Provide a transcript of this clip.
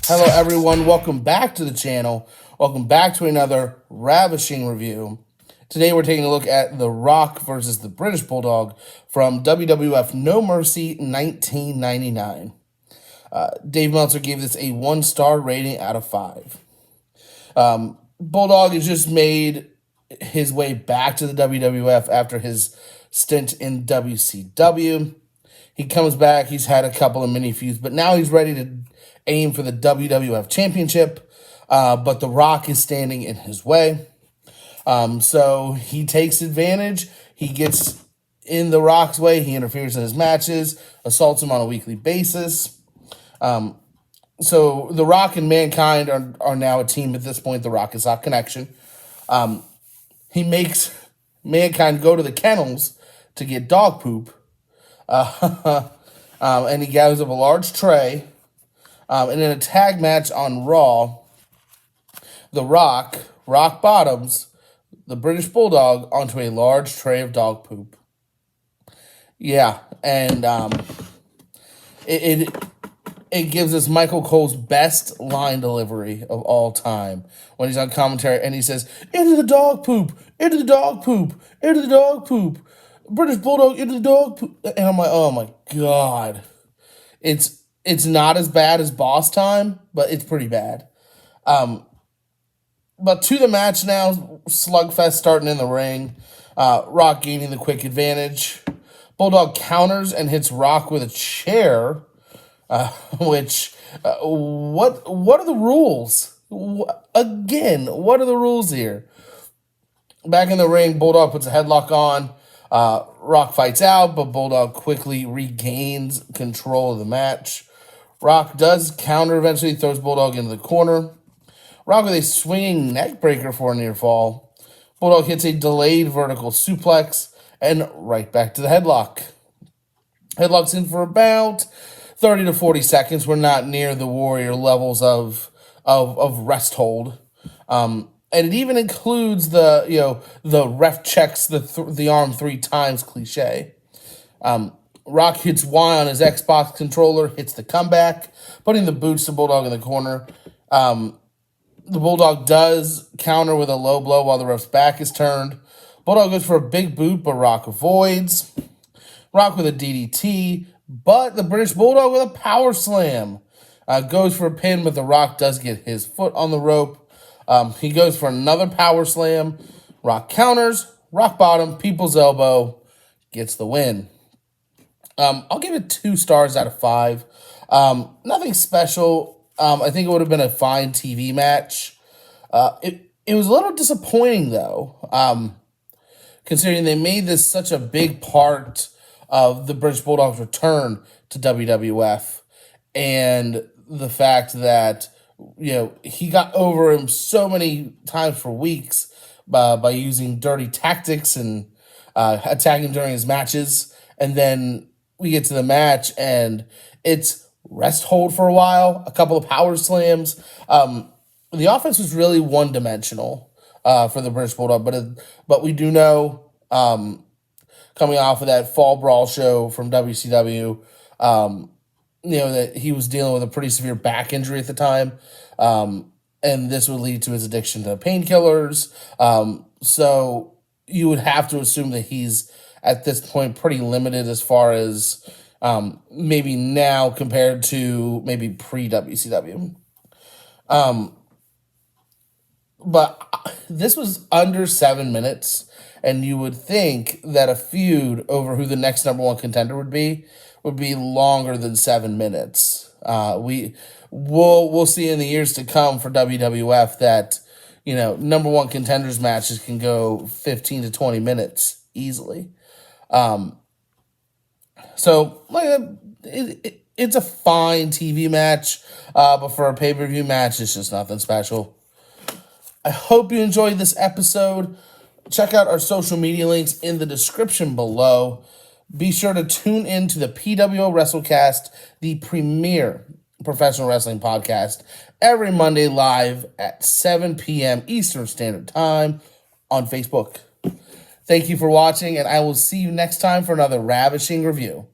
Hello everyone, welcome back to the channel. Welcome back to another Ravishing review. Today we're taking a look at The Rock versus the British Bulldog from WWF No Mercy 1999. Dave Meltzer gave this a 1-star rating out of 5. Bulldog has just made his way back to the WWF after his stint in WCW. He comes back, he's had a couple of mini feuds, but now he's ready to aim for the WWF Championship, but The Rock is standing in his way. So he takes advantage. He gets in The Rock's way. He interferes in his matches, assaults him on a weekly basis. So The Rock and Mankind are now a team at this point. The Rock is our connection. He makes Mankind go to the kennels to get dog poop. And he gathers up a large tray. And in a tag match on Raw, The Rock bottoms the British Bulldog onto a large tray of dog poop. Yeah, and it gives us Michael Cole's best line delivery of all time when he's on commentary and he says, "Into the dog poop, into the dog poop, into the dog poop, British Bulldog into the dog poop." And I'm like, oh my God. It's not as bad as Boss Time, but it's pretty bad. But to the match now, slugfest starting in the ring. Rock gaining the quick advantage. Bulldog counters and hits Rock with a chair. What are the rules? Again, what are the rules here? Back in the ring, Bulldog puts a headlock on. Rock fights out, but Bulldog quickly regains control of the match. Rock does counter eventually, throws Bulldog into the corner. Rock with a swinging neck breaker for a near fall. Bulldog hits a delayed vertical suplex and right back to the headlock. Headlock's in for about 30 to 40 seconds. We're not near the Warrior levels of rest hold. And it even includes the ref checks the arm 3 times cliche. Rock hits Y on his Xbox controller, hits the comeback, putting the boots to Bulldog in the corner. The Bulldog does counter with a low blow while the ref's back is turned. Bulldog goes for a big boot, but Rock avoids. Rock with a DDT, but the British Bulldog with a power slam. Goes for a pin, but the Rock does get his foot on the rope. He goes for another power slam. Rock counters, rock bottom, people's elbow, gets the win. I'll give it 2 stars out of 5. Nothing special. I think it would have been a fine TV match. It was a little disappointing, though, considering they made this such a big part of the British Bulldog's return to WWF, and the fact that he got over him so many times for weeks by using dirty tactics and attacking during his matches, and then we get to the match and it's rest hold for a while, a couple of power slams. The offense was really one-dimensional for the British Bulldog, but we do know, coming off of that Fall Brawl show from WCW, that he was dealing with a pretty severe back injury at the time, and this would lead to his addiction to painkillers. So you would have to assume that he's, at this point, pretty limited as far as maybe now compared to maybe pre-WCW. But this was under 7 minutes, and you would think that a feud over who the next number 1 contender would be longer than 7 minutes. We'll see in the years to come for WWF that number 1 contenders matches can go 15 to 20 minutes easily. So it's a fine TV match, but for a pay-per-view match, it's just nothing special. I hope you enjoyed this episode. Check out our social media links in the description below. Be sure to tune in to the PWO WrestleCast, the premier professional wrestling podcast, every Monday live at 7 p.m. Eastern Standard Time on Facebook. Thank you for watching, and I will see you next time for another Ravishing review.